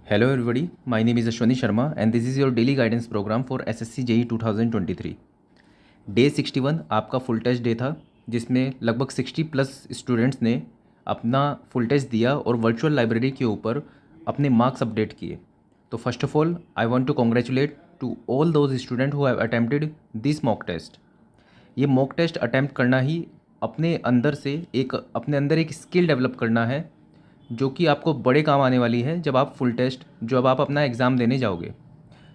Hello everybody, my name is Ashwani Sharma and this is your daily guidance program for SSC JEE 2023। Day 61 आपका full test day था जिसमें लगभग 60 plus students ने अपना full test दिया और virtual library के ऊपर अपने मार्क्स अपडेट किए। तो first of all I want to congratulate to all those student who have attempted this mock test. ये मॉक टेस्ट अटैम्प्ट करना ही अपने अंदर एक स्किल डेवलप करना है जो कि आपको बड़े काम आने वाली है जब आप अपना एग्ज़ाम देने जाओगे।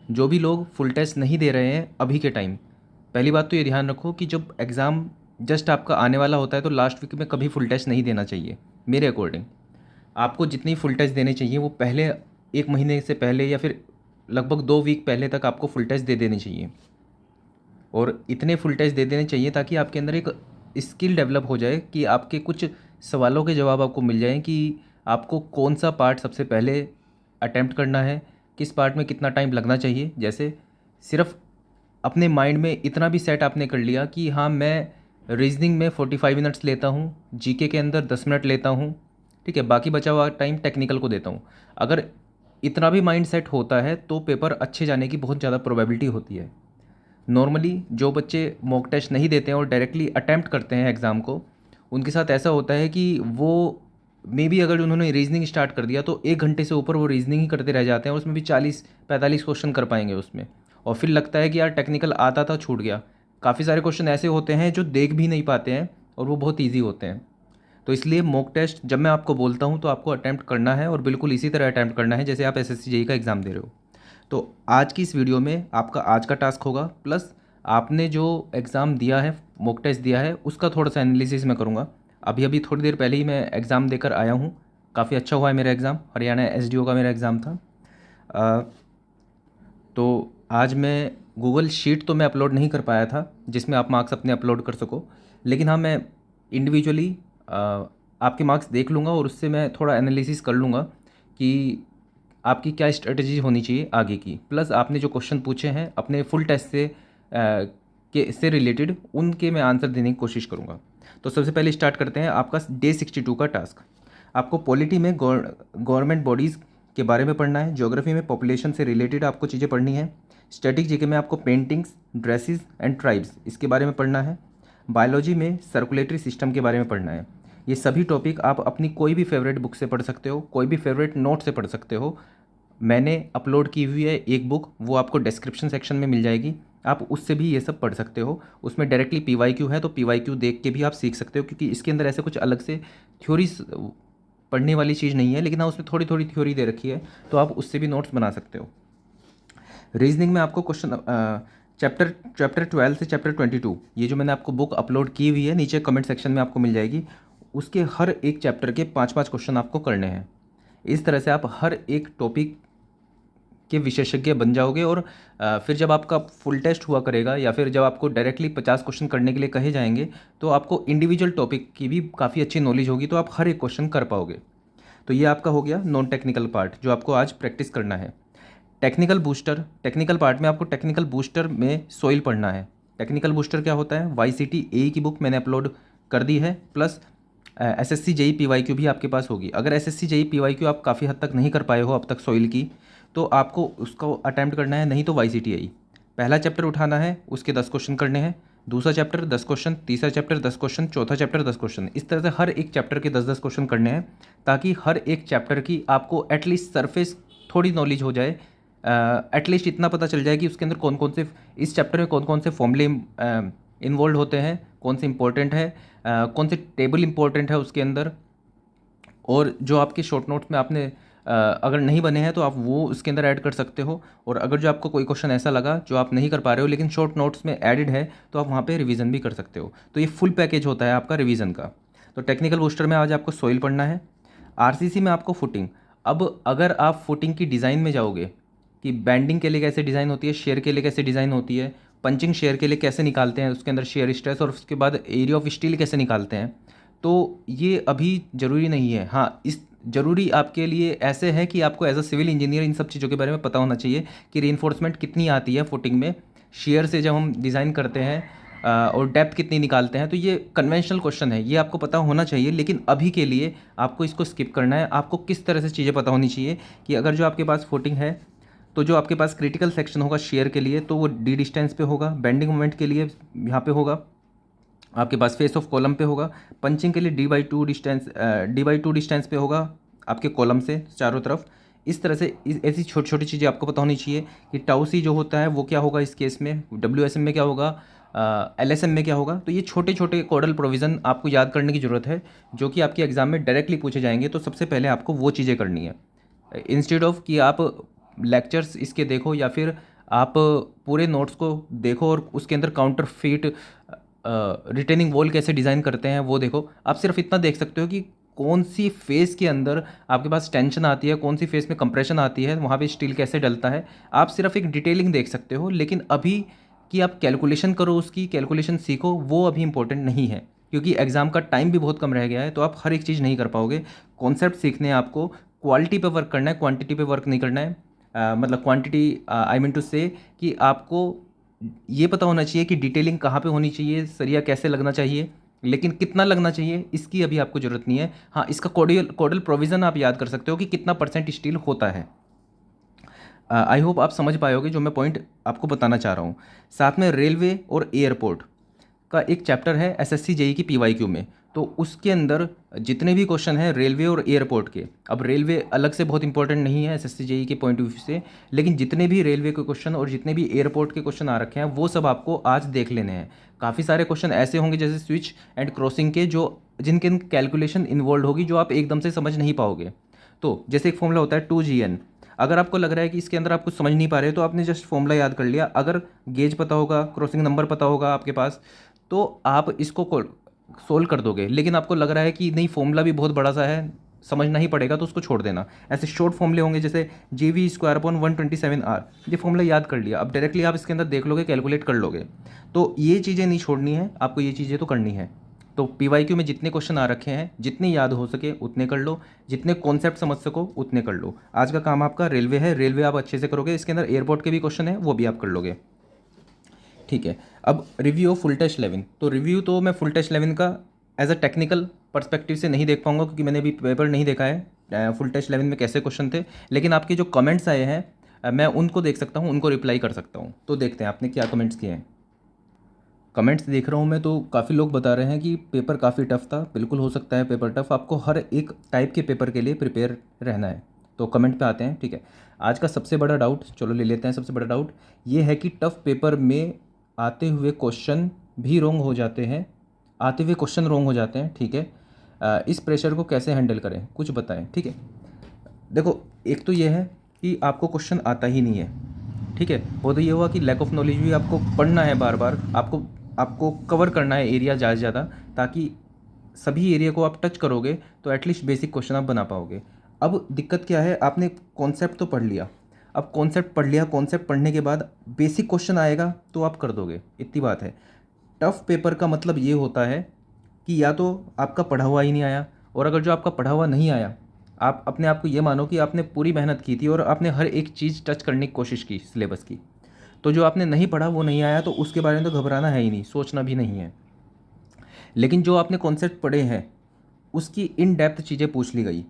जो भी लोग फुल टेस्ट नहीं दे रहे हैं अभी के टाइम, पहली बात तो ये ध्यान रखो कि जब एग्ज़ाम जस्ट आपका आने वाला होता है तो लास्ट वीक में कभी फुल टेस्ट नहीं देना चाहिए। मेरे अकॉर्डिंग आपको जितनी फुल टेस्ट देने चाहिए वो पहले 1 महीने से पहले या फिर लगभग 2 वीक पहले तक आपको फुल टेस्ट दे देने चाहिए। और इतने फुल टेस्ट दे देने चाहिए ताकि आपके अंदर एक स्किल डेवलप हो जाए कि आपके कुछ सवालों के जवाब आपको मिल जाएं कि आपको कौन सा पार्ट सबसे पहले अटेम्प्ट करना है, किस पार्ट में कितना टाइम लगना चाहिए। जैसे सिर्फ अपने माइंड में इतना भी सेट आपने कर लिया कि हाँ मैं रीजनिंग में 45 मिनट्स लेता हूँ, जीके के अंदर 10 मिनट लेता हूँ, ठीक है, बाकी बचा हुआ टाइम टेक्निकल को देता हूँ। अगर इतना भी माइंड सेट होता है तो पेपर अच्छे जाने की बहुत ज़्यादा प्रोबेबिलिटी होती है। नॉर्मली जो बच्चे मॉक टेस्ट नहीं देते हैं और डायरेक्टली अटैम्प्ट करते हैं एग्ज़ाम को, उनके साथ ऐसा होता है कि वो मे बी अगर उन्होंने रीजनिंग स्टार्ट कर दिया तो 1 घंटे से ऊपर वो रीजनिंग ही करते रह जाते हैं और उसमें भी 40-45 क्वेश्चन कर पाएंगे उसमें। और फिर लगता है कि यार टेक्निकल आता था छूट गया। काफ़ी सारे क्वेश्चन ऐसे होते हैं जो देख भी नहीं पाते हैं और वो बहुत ईजी होते हैं। तो इसलिए मॉक टेस्ट जब मैं आपको बोलता हूँ तो आपको अटैम्प्ट करना है और बिल्कुल इसी तरह अटैम्प्ट करना है जैसे आप एसएससी जेईई का एग्ज़ाम दे रहे हो। तो आज की इस वीडियो में आपका आज का टास्क होगा, प्लस आपने जो एग्ज़ाम दिया है, मॉक टेस्ट दिया है, उसका थोड़ा सा एनालिसिस मैं करूँगा। अभी अभी थोड़ी देर पहले ही मैं एग्ज़ाम देकर आया हूँ, काफ़ी अच्छा हुआ है मेरा एग्ज़ाम। हरियाणा एसडीओ का मेरा एग्ज़ाम था। तो आज मैं गूगल शीट तो मैं अपलोड नहीं कर पाया था जिसमें आप मार्क्स अपने अपलोड कर सको, लेकिन हाँ मैं इंडिविजुअली आपके मार्क्स देख लूँगा और उससे मैं थोड़ा एनालिसिस कर लूँगा कि आपकी क्या स्ट्रेटजी होनी चाहिए आगे की। प्लस आपने जो क्वेश्चन पूछे हैं अपने फुल टेस्ट से रिलेटेड, उनके मैं आंसर देने की कोशिश करूँगा। तो सबसे पहले स्टार्ट करते हैं आपका डे 62 का टास्क। आपको पॉलिटी में गवर्नमेंट बॉडीज़ के बारे में पढ़ना है। ज्योग्राफी में पॉपुलेशन से रिलेटेड आपको चीज़ें पढ़नी है। स्टैटिक जीके में आपको पेंटिंग्स, ड्रेसेस एंड ट्राइब्स इसके बारे में पढ़ना है। बायोलॉजी में सर्कुलेटरी सिस्टम के बारे में पढ़ना है। ये सभी टॉपिक आप अपनी कोई भी फेवरेट बुक से पढ़ सकते हो, कोई भी फेवरेट नोट से पढ़ सकते हो। मैंने अपलोड की हुई है एक बुक, वो आपको डिस्क्रिप्शन सेक्शन में मिल जाएगी, आप उससे भी ये सब पढ़ सकते हो। उसमें डायरेक्टली पीवाईक्यू है तो पीवाईक्यू देख के भी आप सीख सकते हो, क्योंकि इसके अंदर ऐसे कुछ अलग से थ्योरी पढ़ने वाली चीज़ नहीं है, लेकिन हाँ उसमें थोड़ी थोड़ी थ्योरी दे रखी है तो आप उससे भी नोट्स बना सकते हो। रीजनिंग में आपको क्वेश्चन चैप्टर 12 से चैप्टर 22, ये जो मैंने आपको बुक अपलोड की हुई है नीचे कमेंट सेक्शन में आपको मिल जाएगी, उसके हर एक चैप्टर के 5-5 क्वेश्चन आपको करने हैं। इस तरह से आप हर एक टॉपिक के विशेषज्ञ बन जाओगे। और फिर जब आपका फुल टेस्ट हुआ करेगा या फिर जब आपको डायरेक्टली 50 क्वेश्चन करने के लिए कहे जाएंगे तो आपको इंडिविजुअल टॉपिक की भी काफ़ी अच्छी नॉलेज होगी, तो आप हर एक क्वेश्चन कर पाओगे। तो ये आपका हो गया नॉन टेक्निकल पार्ट जो आपको आज प्रैक्टिस करना है। टेक्निकल पार्ट में आपको टेक्निकल बूस्टर में सोइल पढ़ना है। टेक्निकल बूस्टर क्या होता है? वाईसीटी ए की बुक मैंने अपलोड कर दी है, प्लस एसएससी जेईई पीवाईक्यू भी आपके पास होगी। अगर एसएससी जेईई पीवाईक्यू आप काफ़ी हद तक नहीं कर पाए हो अब तक सोइल की, तो आपको उसको अटैम्प्ट करना है, नहीं तो वाईसीटी आई। पहला चैप्टर उठाना है, उसके 10 क्वेश्चन करने हैं, दूसरा चैप्टर 10 क्वेश्चन, तीसरा चैप्टर 10 क्वेश्चन, चौथा चैप्टर 10 क्वेश्चन। इस तरह से हर एक चैप्टर के 10-10 क्वेश्चन करने हैं ताकि हर एक चैप्टर की आपको एटलीस्ट सरफेस थोड़ी नॉलेज हो जाए। एटलीस्ट इतना पता चल जाए कि उसके अंदर कौन कौन से, इस चैप्टर में कौन कौन से फॉर्मूले इन्वॉल्व होते हैं, कौन से इंपॉर्टेंट है, कौन से टेबल इंपॉर्टेंट है उसके अंदर। और जो आपके शॉर्ट नोट्स में आपने अगर नहीं बने हैं तो आप वो उसके अंदर ऐड कर सकते हो। और अगर जो आपको कोई क्वेश्चन ऐसा लगा जो आप नहीं कर पा रहे हो लेकिन शॉर्ट नोट्स में एडेड है तो आप वहाँ पे रिवीजन भी कर सकते हो। तो ये फुल पैकेज होता है आपका रिवीजन का। तो टेक्निकल बूस्टर में आज आपको सोइल पढ़ना है। आरसीसी में आपको फुटिंग। अब अगर आप फुटिंग की डिज़ाइन में जाओगे कि बैंडिंग के लिए कैसे डिज़ाइन होती है, शेयर के लिए कैसे डिज़ाइन होती है, पंचिंग शेयर के लिए कैसे निकालते हैं, उसके अंदर शेयर स्ट्रेस, और उसके बाद एरिया ऑफ स्टील कैसे निकालते हैं, तो ये अभी ज़रूरी नहीं है। हाँ, इस ज़रूरी आपके लिए ऐसे है कि आपको एज अ सिविल इंजीनियर इन सब चीज़ों के बारे में पता होना चाहिए कि रीइंफोर्समेंट कितनी आती है फुटिंग में। शेयर से जब हम डिज़ाइन करते हैं और डेप्थ कितनी निकालते हैं। तो ये कन्वेंशनल क्वेश्चन है, ये आपको पता होना चाहिए, लेकिन अभी के लिए आपको इसको स्किप करना है। आपको किस तरह से चीज़ें पता होनी चाहिए कि अगर जो आपके पास फुटिंग है तो जो आपके पास क्रिटिकल सेक्शन होगा शेयर के लिए तो वो डी डिस्टेंस पे होगा, बेंडिंग मोमेंट के लिए यहाँ पे होगा, आपके पास फेस ऑफ कॉलम पे होगा, पंचिंग के लिए डी बाई टू डिस्टेंस पे होगा आपके कॉलम से चारों तरफ। इस तरह से ऐसी छोटी छोटी चीज़ें आपको पता होनी चाहिए कि टाउ सी जो होता है वो क्या होगा इस केस में, WSM में क्या होगा, LSM में क्या होगा। तो ये छोटे छोटे कोडल प्रोविज़न आपको याद करने की ज़रूरत है, जो कि आपके एग्ज़ाम में डायरेक्टली पूछे जाएंगे। तो सबसे पहले आपको वो चीज़ें करनी है, इंस्टेड ऑफ कि आप लेक्चर्स इसके देखो या फिर आप पूरे नोट्स को देखो और उसके अंदर काउंटर फीट रिटेनिंग वॉल कैसे डिज़ाइन करते हैं वो देखो। आप सिर्फ इतना देख सकते हो कि कौन सी फेस के अंदर आपके पास टेंशन आती है, कौन सी फेस में कंप्रेशन आती है, वहाँ पे स्टील कैसे डलता है। आप सिर्फ एक डिटेलिंग देख सकते हो, लेकिन अभी कि आप कैलकुलेशन करो, उसकी कैलकुलेशन सीखो, वो अभी इंपॉर्टेंट नहीं है, क्योंकि एग्ज़ाम का टाइम भी बहुत कम रह गया है। तो आप हर एक चीज़ नहीं कर पाओगे। कॉन्सेप्ट सीखने हैं आपको, क्वालिटी पे वर्क करना है, क्वांटिटी पे वर्क नहीं करना है। मतलब क्वांटिटी आई मीन टू से कि आपको ये पता होना चाहिए कि डिटेलिंग कहाँ पे होनी चाहिए, सरिया कैसे लगना चाहिए, लेकिन कितना लगना चाहिए इसकी अभी आपको ज़रूरत नहीं है। हाँ, इसका कोडल प्रोविज़न आप याद कर सकते हो कि कितना परसेंट स्टील होता है। आई होप आप समझ पाओगे जो मैं पॉइंट आपको बताना चाह रहा हूँ। साथ में रेलवे और एयरपोर्ट का एक चैप्टर है SSC JEE की PYQ में, तो उसके अंदर जितने भी क्वेश्चन हैं रेलवे और एयरपोर्ट के, अब रेलवे अलग से बहुत इंपॉर्टेंट नहीं है SSC JEE के पॉइंट ऑफ व्यू से, लेकिन जितने भी रेलवे के क्वेश्चन और जितने भी एयरपोर्ट के क्वेश्चन आ रखे हैं वो सब आपको आज देख लेने हैं। काफ़ी सारे क्वेश्चन ऐसे होंगे जैसे स्विच एंड क्रॉसिंग के, जो जिनके कैलकुलेशन इन्वॉल्व होगी, जो आप एकदम से समझ नहीं पाओगे। तो जैसे एक फॉर्मूला होता है 2GN, अगर आपको लग रहा है कि इसके अंदर आप कुछ समझ नहीं पा रहे हो तो आपने जस्ट फॉर्मूला याद कर लिया। अगर गेज पता होगा, क्रॉसिंग नंबर पता होगा आपके पास, तो आप इसको सोल्व कर दोगे। लेकिन आपको लग रहा है कि नहीं फॉर्मूला भी बहुत बड़ा सा है, समझना ही पड़ेगा, तो उसको छोड़ देना। ऐसे शॉर्ट फॉर्मूले होंगे जैसे GV² 127R, ये फॉर्मूला याद कर लिया, अब डायरेक्टली आप इसके अंदर देख लोगे, कैलकुलेट कर लोगे। तो ये चीज़ें नहीं छोड़नी है आपको, ये चीज़ें तो करनी है। तो PYQ में जितने क्वेश्चन आ रखे हैं, जितने याद हो सके उतने कर लो, जितने कॉन्सेप्ट समझ सको उतने कर लो। आज का काम आपका रेलवे है, रेलवे आप अच्छे से करोगे, इसके अंदर एयरपोर्ट के भी क्वेश्चन है वो भी आप कर लोगे। ठीक है, अब रिव्यू ऑफ फुल टेस्ट 11। तो रिव्यू तो मैं फुल टेस्ट 11 का एज अ टेक्निकल पर्सपेक्टिव से नहीं देख पाऊंगा, क्योंकि मैंने अभी पेपर नहीं देखा है फुल टेस्ट 11 में कैसे क्वेश्चन थे। लेकिन आपके जो कमेंट्स आए हैं मैं उनको देख सकता हूँ, उनको रिप्लाई कर सकता हूँ। तो देखते हैं आपने क्या कमेंट्स किए हैं। कमेंट्स देख रहा हूँ मैं, तो काफ़ी लोग बता रहे हैं कि पेपर काफ़ी टफ था। बिल्कुल हो सकता है पेपर टफ, आपको हर एक टाइप के पेपर के लिए प्रिपेयर रहना है। तो कमेंट पे आते हैं। ठीक है, आज का सबसे बड़ा डाउट, चलो ले लेते हैं। सबसे बड़ा डाउट ये है कि टफ पेपर में आते हुए क्वेश्चन भी रॉन्ग हो जाते हैं, आते हुए क्वेश्चन रॉन्ग हो जाते हैं। ठीक है, इस प्रेशर को कैसे हैंडल करें, कुछ बताएं। ठीक है, देखो एक तो ये है कि आपको क्वेश्चन आता ही नहीं है। ठीक है, वो तो ये हुआ कि लैक ऑफ नॉलेज भी, आपको पढ़ना है बार बार, आपको कवर करना है एरिया ज़्यादा से ज़्यादा, ताकि सभी एरिया को आप टच करोगे तो एटलीस्ट बेसिक क्वेश्चन आप बना पाओगे। अब दिक्कत क्या है, आपने कॉन्सेप्ट तो पढ़ लिया, अब कॉन्सेप्ट पढ़ लिया, कॉन्सेप्ट पढ़ने के बाद बेसिक क्वेश्चन आएगा तो आप कर दोगे, इतनी बात है। टफ पेपर का मतलब ये होता है कि या तो आपका पढ़ा हुआ ही नहीं आया, और अगर जो आपका पढ़ा हुआ नहीं आया, आप अपने आप को ये मानो कि आपने पूरी मेहनत की थी और आपने हर एक चीज़ टच करने की कोशिश की सिलेबस की, तो जो आपने नहीं पढ़ा वो नहीं आया, तो उसके बारे में तो घबराना है ही नहीं, सोचना भी नहीं है। लेकिन जो आपने कॉन्सेप्ट पढ़े हैं उसकी इन डेप्थ चीज़ें पूछ ली गई,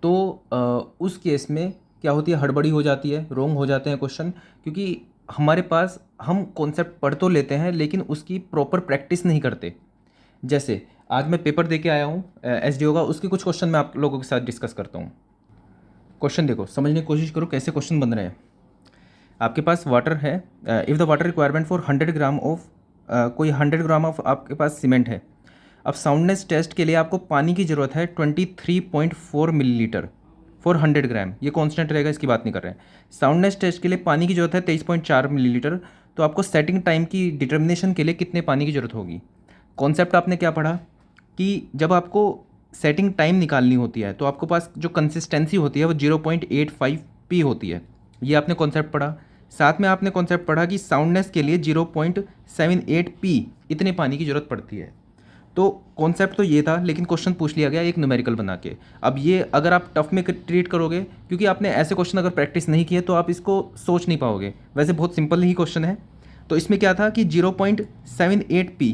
तो उस केस में क्या होती है, हड़बड़ी हो जाती है, रॉन्ग हो जाते हैं क्वेश्चन, क्योंकि हमारे पास हम कॉन्सेप्ट पढ़ तो लेते हैं लेकिन उसकी प्रॉपर प्रैक्टिस नहीं करते। जैसे आज मैं पेपर दे के आया हूँ SDO का, उसके कुछ क्वेश्चन मैं आप लोगों के साथ डिस्कस करता हूँ। क्वेश्चन देखो, समझने की कोशिश करो कैसे क्वेश्चन बन रहे हैं। आपके पास वाटर है, if the water requirement for 100 gram of, कोई 100 ग्राम ऑफ आपके पास सीमेंट है। अब साउंडनेस टेस्ट के लिए आपको पानी की ज़रूरत है 23.4 मिलीलीटर फॉर 100 ग्राम, ये कांस्टेंट रहेगा, इसकी बात नहीं कर रहे हैं। साउंडनेस टेस्ट के लिए पानी की ज़रूरत है 23.4 मिलीलीटर, तो आपको सेटिंग टाइम की डिटर्मिनेशन के लिए कितने पानी की ज़रूरत होगी। कॉन्सेप्ट आपने क्या पढ़ा कि जब आपको सेटिंग टाइम निकालनी होती है तो आपके पास जो कंसिस्टेंसी होती है वो 0.85 पी होती है, ये आपने कॉन्सेप्ट पढ़ा। साथ में आपने कॉन्सेप्ट पढ़ा कि साउंडनेस के लिए 0.78 पी इतने पानी की ज़रूरत पड़ती है। तो कॉन्सेप्ट तो ये था, लेकिन क्वेश्चन पूछ लिया गया एक न्यूमेरिकल बना के। अब ये अगर आप टफ में ट्रीट करोगे, क्योंकि आपने ऐसे क्वेश्चन अगर प्रैक्टिस नहीं किए तो आप इसको सोच नहीं पाओगे। वैसे बहुत सिंपल ही क्वेश्चन है, तो इसमें क्या था कि 0.78p,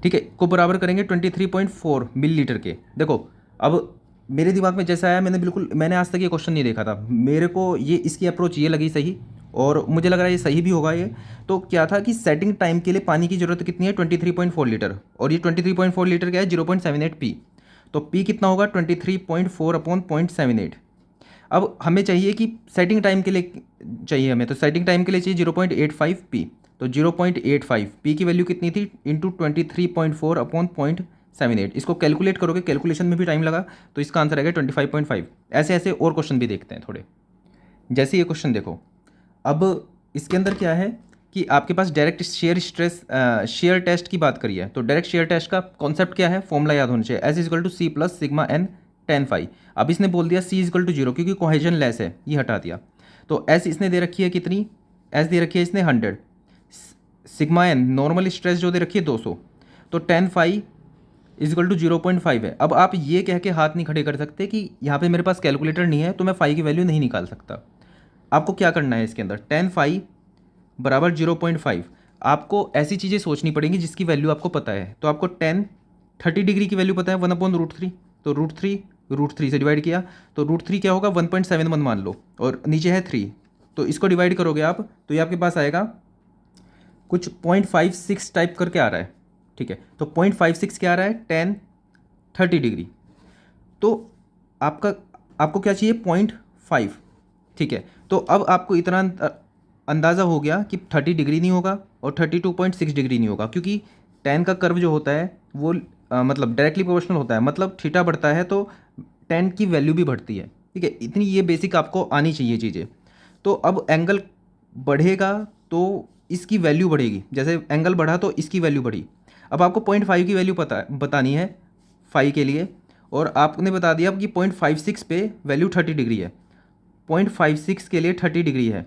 ठीक है, को बराबर करेंगे 23.4 मिलीलीटर के। देखो अब मेरे दिमाग में जैसा आया, मैंने आज तक ये क्वेश्चन नहीं देखा था, मेरे को ये इसकी अप्रोच ये लगी सही, और मुझे लग रहा है ये सही भी होगा ये। तो क्या था कि सेटिंग टाइम के लिए पानी की ज़रूरत कितनी है, 23.4 लीटर, और ये 23.4 लीटर क्या है, 0.78p। तो p कितना होगा, 23.4 अपॉन 0.78। अब हमें चाहिए कि सेटिंग टाइम के लिए चाहिए हमें, तो सेटिंग टाइम के लिए चाहिए 0.85p। तो 0.85 पी की वैल्यू कितनी थी, इंटू 23.4 अपॉन 0.78। इसको कैलकुलेट करोगे, कैलकुलेशन में भी टाइम लगा, तो इसका आंसर आएगा 25.5। ऐसे ऐसे और क्वेश्चन भी देखते हैं थोड़े। जैसे ये क्वेश्चन देखो, अब इसके अंदर क्या है कि आपके पास डायरेक्ट शेयर टेस्ट की बात करी है। तो डायरेक्ट शेयर टेस्ट का कॉन्सेप्ट क्या है, फॉर्मूला याद होना चाहिए, S equal to C plus sigma N tan phi. अब इसने बोल दिया सी इजकल टू 0 क्योंकि कोहेजन लेस है, ये हटा दिया। तो एस इसने दे रखी है कितनी, एस दे रखी है इसने 100, सिग्मा एन नॉर्मल स्ट्रेस जो दे रखी है 200, तो टेन फाई इजकल टू 0.5 है। अब आप ये कह के हाथ नहीं खड़े कर सकते कि यहाँ पे मेरे पास कैलकुलेटर नहीं है तो मैं फाई की वैल्यू नहीं निकाल सकता। आपको क्या करना है इसके अंदर, टेन फाई बराबर 0.5। आपको ऐसी चीज़ें सोचनी पड़ेंगी जिसकी वैल्यू आपको पता है। तो आपको 30 डिग्री की वैल्यू पता है, 1/√3। तो √3 से डिवाइड किया, तो √3 क्या होगा, 1.71 मान लो, और नीचे है 3, तो इसको डिवाइड करोगे आप, तो ये आपके पास आएगा कुछ 0.56 टाइप करके आ रहा है, ठीक है। तो 0.56 क्या आ रहा है, 30 डिग्री। तो आपको क्या चाहिए, 0.5, ठीक है। तो अब आपको इतना अंदाज़ा हो गया कि 30 डिग्री नहीं होगा और 32.6 डिग्री नहीं होगा, क्योंकि tan का कर्व जो होता है वो मतलब डायरेक्टली प्रोपोर्शनल होता है, मतलब थीटा बढ़ता है तो tan की वैल्यू भी बढ़ती है, ठीक है। इतनी ये बेसिक आपको आनी चाहिए चीज़ें। तो अब एंगल बढ़ेगा तो इसकी वैल्यू बढ़ेगी, जैसे एंगल बढ़ा तो इसकी वैल्यू बढ़ी। अब आपको 0.5 की वैल्यू बतानी है फाई के लिए, और आपने बता दिया कि 0.56 पे वैल्यू 30 डिग्री है, 0.56 के लिए 30 डिग्री है।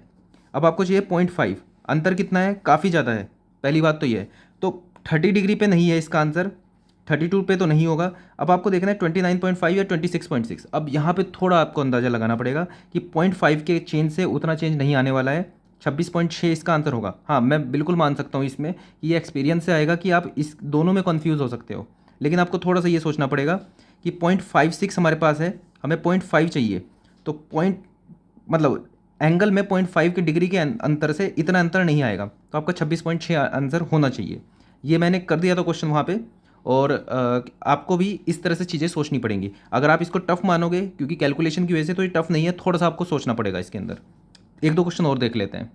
अब आपको चाहिए 0.5, अंतर कितना है, काफ़ी ज़्यादा है, पहली बात तो ये है। तो 30 डिग्री पे नहीं है इसका आंसर, 32 पे तो नहीं होगा। अब आपको देखना है 29.5 या 26.6। अब यहाँ पे थोड़ा आपको अंदाज़ा लगाना पड़ेगा कि 0.5 के चेंज से उतना चेंज नहीं आने वाला है, 26.6 इसका आंसर होगा। हाँ, मैं बिल्कुल मान सकता हूँ इसमें कि ये एक्सपीरियंस से आएगा कि आप इस दोनों में कन्फ्यूज़ हो सकते हो, लेकिन आपको थोड़ा सा ये सोचना पड़ेगा कि 0.56 हमारे पास है, हमें 0.5 चाहिए, तो मतलब एंगल में 0.5 की डिग्री के अंतर से इतना अंतर नहीं आएगा, तो आपका 26.6 आंसर होना चाहिए। ये मैंने कर दिया था क्वेश्चन वहाँ पे, और आपको भी इस तरह से चीज़ें सोचनी पड़ेंगी। अगर आप इसको टफ मानोगे क्योंकि कैलकुलेशन की वजह से, तो ये टफ नहीं है, थोड़ा सा आपको सोचना पड़ेगा इसके अंदर। एक दो क्वेश्चन और देख लेते हैं।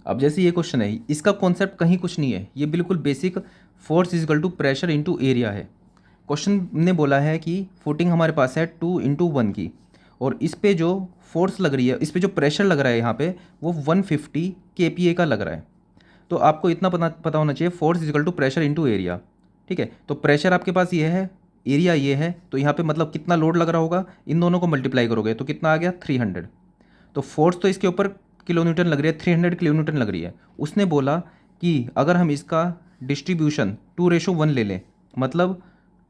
अब जैसे ये क्वेश्चन है, इसका कॉन्सेप्ट कहीं कुछ नहीं है, ये बिल्कुल basic force equal to pressure into area है। क्वेश्चन ने बोला है कि फुटिंग हमारे पास है 2:1 की, और इस पे जो फोर्स लग रही है, इस पे जो प्रेशर लग रहा है यहाँ पे, वो 150 kPa का लग रहा है। तो आपको इतना पता होना चाहिए, force equal to pressure into area, ठीक है। तो प्रेशर आपके पास ये है, एरिया ये है, तो यहाँ पे मतलब कितना लोड लग रहा होगा, इन दोनों को मल्टीप्लाई करोगे तो कितना आ गया, 300। तो फोर्स तो इसके ऊपर किलो न्यूटन लग रही है, 300 किलो न्यूटन लग रही है। उसने बोला कि अगर हम इसका डिस्ट्रीब्यूशन 2:1 ले लें, मतलब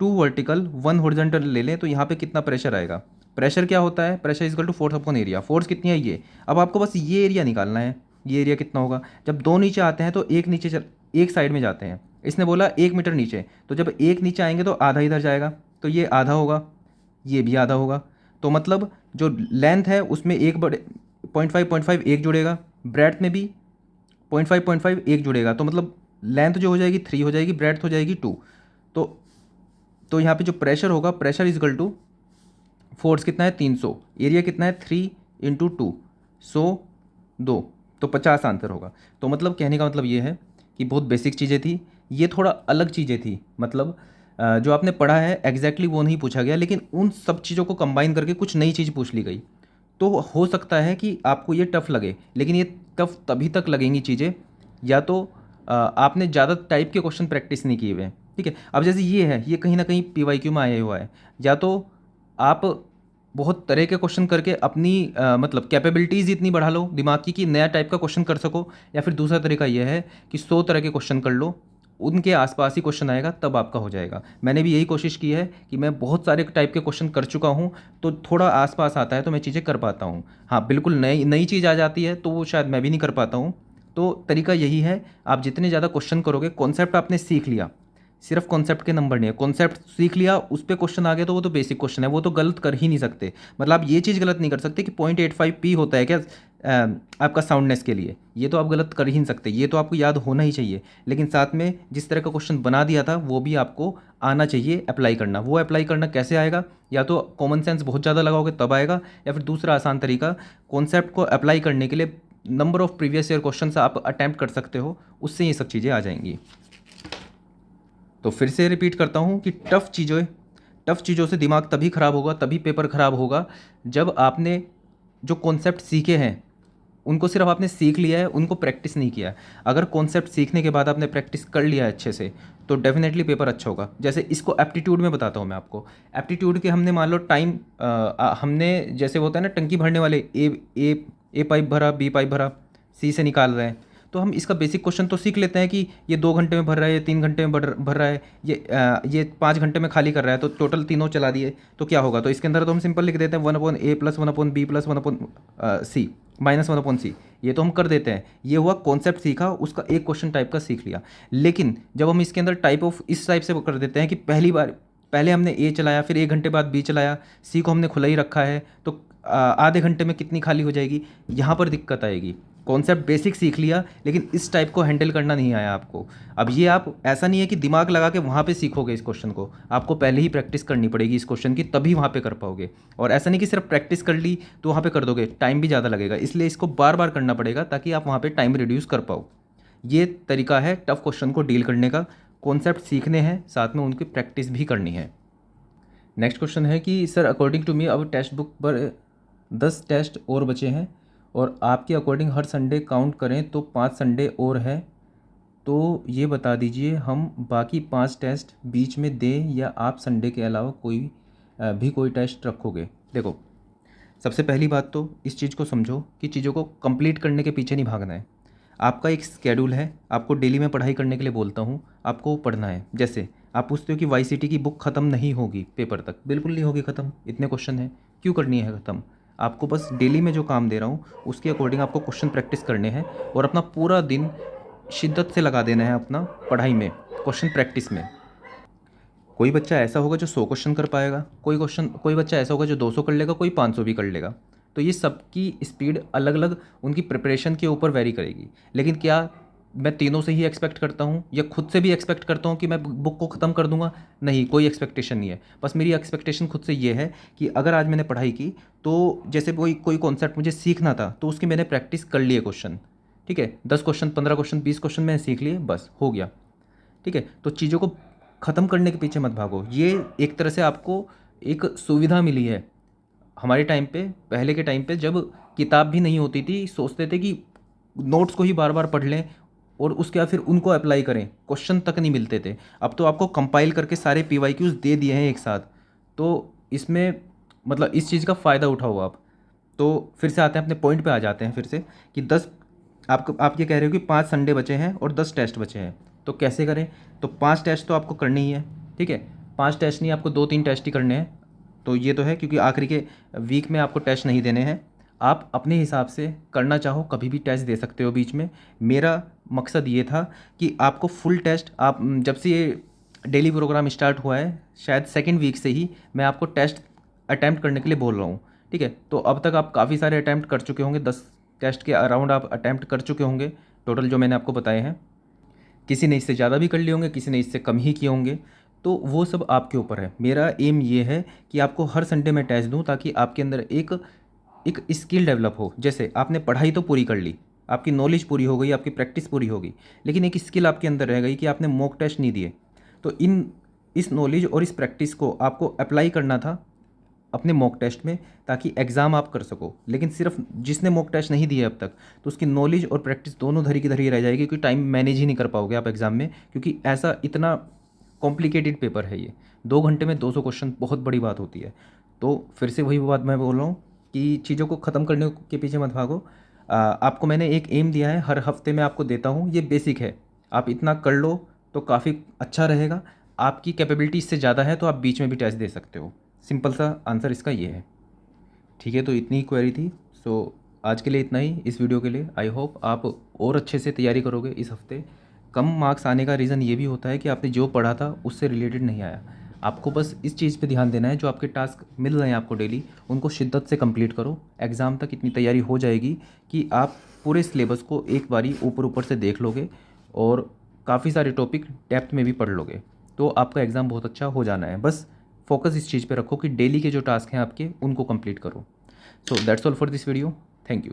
2 वर्टिकल 1 हॉरिजॉन्टल ले लें, तो यहाँ पे कितना प्रेशर आएगा। प्रेशर क्या होता है, pressure equal to force upon area. Force कितनी है ये, अब आपको बस ये एरिया निकालना है, ये एरिया कितना होगा। जब दो नीचे आते हैं तो एक साइड में जाते हैं, इसने बोला 1 मीटर नीचे, तो जब एक नीचे आएंगे तो आधा इधर जाएगा, तो ये आधा होगा, ये भी आधा होगा। तो मतलब जो लेंथ है उसमें एक बड़े 0.5 एक जुड़ेगा, ब्रेड्थ में भी 0.5 एक जुड़ेगा, तो मतलब लेंथ जो हो जाएगी 3 हो जाएगी, ब्रेड्थ हो जाएगी 2। तो यहाँ पे जो प्रेशर होगा, प्रेशर इजकल टू फोर्स कितना है 300, एरिया कितना है 3 × 2, 102, तो 50 आंसर होगा। तो मतलब कहने का मतलब ये है कि बहुत बेसिक चीज़ें थी, ये थोड़ा अलग चीज़ें थी, मतलब जो आपने पढ़ा है एग्जैक्टली वो नहीं पूछा गया, लेकिन उन सब चीज़ों को कंबाइन करके कुछ नई चीज़ पूछ ली गई। तो हो सकता है कि आपको ये टफ़ लगे, लेकिन ये टफ़ तभी तक लगेंगी चीज़ें या तो आपने ज़्यादा टाइप के क्वेश्चन प्रैक्टिस नहीं किए हुए हैं, ठीक है। अब जैसे ये है, ये कहीं ना कहीं PYQ में आया हुआ है, या तो आप बहुत तरह के क्वेश्चन करके अपनी मतलब कैपेबिलिटीज़ इतनी बढ़ा लो दिमाग की कि नया टाइप का क्वेश्चन कर सको, या फिर दूसरा तरीका ये है कि 100 तरह के क्वेश्चन कर लो, उनके आसपास ही क्वेश्चन आएगा तब आपका हो जाएगा। मैंने भी यही कोशिश की है कि मैं बहुत सारे टाइप के क्वेश्चन कर चुका हूँ, तो थोड़ा आसपास आता है तो मैं चीज़ें कर पाता हूँ। हाँ, बिल्कुल नई नई चीज़ आ जाती है तो वो शायद मैं भी नहीं कर पाता हूँ, तो तरीका यही है, आप जितने ज़्यादा क्वेश्चन करोगे, कॉन्सेप्ट आपने सीख लिया, सिर्फ कॉन्सेप्ट के नंबर नहीं है, कॉन्सेप्ट सीख लिया, उस पे क्वेश्चन आ गया तो वो तो बेसिक क्वेश्चन है, वो तो गलत कर ही नहीं सकते। मतलब आप ये चीज़ गलत नहीं कर सकते कि 0.85p होता है क्या आपका साउंडनेस के लिए, ये तो आप गलत कर ही नहीं सकते, ये तो आपको याद होना ही चाहिए। लेकिन साथ में जिस तरह का क्वेश्चन बना दिया था वो भी आपको आना चाहिए अप्लाई करना। वो अप्लाई करना कैसे आएगा, या तो कॉमन सेंस बहुत ज़्यादा लगाओगे तब आएगा, या फिर दूसरा आसान तरीका, कॉन्सेप्ट को अप्लाई करने के लिए number of previous year question आप अटैम्प्ट कर सकते हो, उससे ये सब चीज़ें आ जाएंगी। तो फिर से रिपीट करता हूँ कि टफ़ चीज़ों से दिमाग तभी ख़राब होगा, तभी पेपर ख़राब होगा, जब आपने जो कॉन्सेप्ट सीखे हैं उनको सिर्फ आपने सीख लिया है, उनको प्रैक्टिस नहीं किया है। अगर कॉन्सेप्ट सीखने के बाद आपने प्रैक्टिस कर लिया है अच्छे से, तो डेफिनेटली पेपर अच्छा होगा। जैसे इसको एप्टीट्यूड में बताता हूँ मैं आपको। एप्टीट्यूड के हमने मान लो टाइम, हमने जैसे होता है ना टंकी भरने वाले, ए पाइप भरा, बी पाइप भरा, सी से निकाल रहे हैं, तो हम इसका बेसिक क्वेश्चन तो सीख लेते हैं कि ये 2 घंटे में भर रहा है, ये 3 घंटे में भर रहा है, ये 5 घंटे में खाली कर रहा है, तो टोटल तीनों चला दिए तो क्या होगा। तो इसके अंदर तो हम सिंपल लिख देते हैं 1/a plus 1/b plus 1/c minus 1/c, ये तो हम कर देते हैं। ये हुआ कॉन्सेप्ट सीखा, उसका एक क्वेश्चन टाइप का सीख लिया। लेकिन जब हम इसके अंदर टाइप ऑफ इस टाइप से कर देते हैं कि पहले हमने ए चलाया, फिर 1 घंटे बाद बी चलाया, सी को हमने खुला ही रखा है, तो आधे घंटे में कितनी खाली हो जाएगी, यहाँ पर दिक्कत आएगी। कॉन्सेप्ट बेसिक सीख लिया लेकिन इस टाइप को हैंडल करना नहीं आया आपको। अब ये आप ऐसा नहीं है कि दिमाग लगा के वहाँ पे सीखोगे इस क्वेश्चन को, आपको पहले ही प्रैक्टिस करनी पड़ेगी इस क्वेश्चन की, तभी वहाँ पे कर पाओगे। और ऐसा नहीं कि सिर्फ प्रैक्टिस कर ली तो वहाँ पे कर दोगे, टाइम भी ज़्यादा लगेगा, इसलिए इसको बार बार करना पड़ेगा ताकि आप वहाँ पे टाइम रिड्यूस कर पाओ। ये तरीका है टफ क्वेश्चन को डील करने का। कॉन्सेप्ट सीखने हैं, साथ में उनकी प्रैक्टिस भी करनी है। नेक्स्ट क्वेश्चन है कि सर अकॉर्डिंग टू मी अब टेक्स्ट बुक पर 10 टेस्ट और बचे हैं और आपके अकॉर्डिंग हर संडे काउंट करें तो 5 संडे और है, तो ये बता दीजिए हम बाकी 5 टेस्ट बीच में दें या आप संडे के अलावा कोई टेस्ट रखोगे। देखो, सबसे पहली बात तो इस चीज़ को समझो कि चीज़ों को कंप्लीट करने के पीछे नहीं भागना है। आपका एक स्केड्यूल है, आपको डेली में पढ़ाई करने के लिए बोलता हूँ, आपको पढ़ना है। जैसे आप पूछते हो कि YCT की बुक ख़त्म नहीं होगी पेपर तक, बिल्कुल नहीं होगी ख़त्म, इतने क्वेश्चन हैं, क्यों करनी है ख़त्म। आपको बस डेली में जो काम दे रहा हूँ उसके अकॉर्डिंग आपको क्वेश्चन प्रैक्टिस करने हैं और अपना पूरा दिन शिद्दत से लगा देना है अपना पढ़ाई में, क्वेश्चन प्रैक्टिस में। कोई बच्चा ऐसा होगा जो 100 क्वेश्चन कर पाएगा, कोई बच्चा ऐसा होगा जो 200 कर लेगा, कोई 500 भी कर लेगा। तो ये सबकी स्पीड अलग अलग उनकी प्रिपरेशन के ऊपर वेरी करेगी। लेकिन क्या मैं तीनों से ही एक्सपेक्ट करता हूँ या खुद से भी एक्सपेक्ट करता हूँ कि मैं बुक को ख़त्म कर दूंगा? नहीं, कोई एक्सपेक्टेशन नहीं है। बस मेरी एक्सपेक्टेशन खुद से ये है कि अगर आज मैंने पढ़ाई की तो जैसे कोई कॉन्सेप्ट मुझे सीखना था तो उसकी मैंने प्रैक्टिस कर लिए क्वेश्चन, ठीक है, 10 क्वेश्चन, 15 क्वेश्चन, 20 क्वेश्चन मैंने सीख लिए, बस हो गया, ठीक है। तो चीज़ों को ख़त्म करने के पीछे मत भागो। ये एक तरह से आपको एक सुविधा मिली है। हमारे टाइम पे, पहले के टाइम पे जब किताब भी नहीं होती थी, सोचते थे कि नोट्स को ही बार बार पढ़ लें और उसके बाद फिर उनको अप्लाई करें, क्वेश्चन तक नहीं मिलते थे। अब तो आपको कंपाइल करके सारे PYQs दे दिए हैं एक साथ, तो इसमें मतलब इस चीज़ का फ़ायदा उठाओ आप। तो फिर से आते हैं अपने पॉइंट पे आ जाते हैं फिर से कि 10, आप ये कह रहे हो कि 5 संडे बचे हैं और 10 टेस्ट बचे हैं, तो कैसे करें। तो 5 टेस्ट तो आपको करने ही है, ठीक है। 5 टेस्ट नहीं, आपको 2-3 टेस्ट ही करने हैं। तो ये तो है क्योंकि आखिरी के वीक में आपको टेस्ट नहीं देने हैं। आप अपने हिसाब से करना चाहो कभी भी टेस्ट दे सकते हो बीच में। मेरा मकसद ये था कि आपको फुल टेस्ट, आप जब से ये डेली प्रोग्राम स्टार्ट हुआ है शायद सेकंड वीक से ही मैं आपको टेस्ट अटैम्प्ट करने के लिए बोल रहा हूँ, ठीक है। तो अब तक आप काफ़ी सारे अटैम्प्ट कर चुके होंगे, 10 टेस्ट के अराउंड आप अटैम्प्ट कर चुके होंगे टोटल जो मैंने आपको बताए हैं। किसी ने इससे ज़्यादा भी कर लिए होंगे, किसी ने इससे कम ही किए होंगे, तो वो सब आपके ऊपर है। मेरा एम ये है कि आपको हर संडे में टेस्ट दूं ताकि आपके अंदर एक एक स्किल डेवलप हो। जैसे आपने पढ़ाई तो पूरी कर ली, आपकी नॉलेज पूरी हो गई, आपकी प्रैक्टिस पूरी हो गई, लेकिन एक स्किल आपके अंदर रह गई कि आपने मॉक टेस्ट नहीं दिए। तो इस नॉलेज और इस प्रैक्टिस को आपको अप्लाई करना था अपने मॉक टेस्ट में ताकि एग्ज़ाम आप कर सको। लेकिन सिर्फ जिसने मॉक टेस्ट नहीं दिए अब तक, तो उसकी नॉलेज और प्रैक्टिस दोनों धरी की धरी रह जाएगी, क्योंकि टाइम मैनेज ही नहीं कर पाओगे आप एग्ज़ाम में, क्योंकि ऐसा इतना कॉम्प्लिकेटेड पेपर है ये। 2 घंटे में 200 क्वेश्चन बहुत बड़ी बात होती है। तो फिर से वही बात मैं बोल रहा हूँ कि चीज़ों को ख़त्म करने के पीछे मत भागो। आपको मैंने एक एम दिया है, हर हफ्ते मैं आपको देता हूँ, ये बेसिक है। आप इतना कर लो तो काफ़ी अच्छा रहेगा। आपकी कैपेबिलिटी इससे ज़्यादा है तो आप बीच में भी टेस्ट दे सकते हो। सिंपल सा आंसर इसका ये है, ठीक है। तो इतनी ही क्वेरी थी। सो आज के लिए इतना ही इस वीडियो के लिए। आई होप आप और अच्छे से तैयारी करोगे इस हफ्ते। कम मार्क्स आने का रीज़न ये भी होता है कि आपने जो पढ़ा था उससे रिलेटेड नहीं आया। आपको बस इस चीज़ पे ध्यान देना है, जो आपके टास्क मिल रहे हैं आपको डेली, उनको शिद्दत से कंप्लीट करो। एग्ज़ाम तक इतनी तैयारी हो जाएगी कि आप पूरे सिलेबस को एक बारी ऊपर ऊपर से देख लोगे और काफ़ी सारे टॉपिक डेप्थ में भी पढ़ लोगे, तो आपका एग्ज़ाम बहुत अच्छा हो जाना है। बस फोकस इस चीज़ पे रखो कि डेली के जो टास्क हैं आपके, उनको कंप्लीट करो। So that's all for this video. Thank you.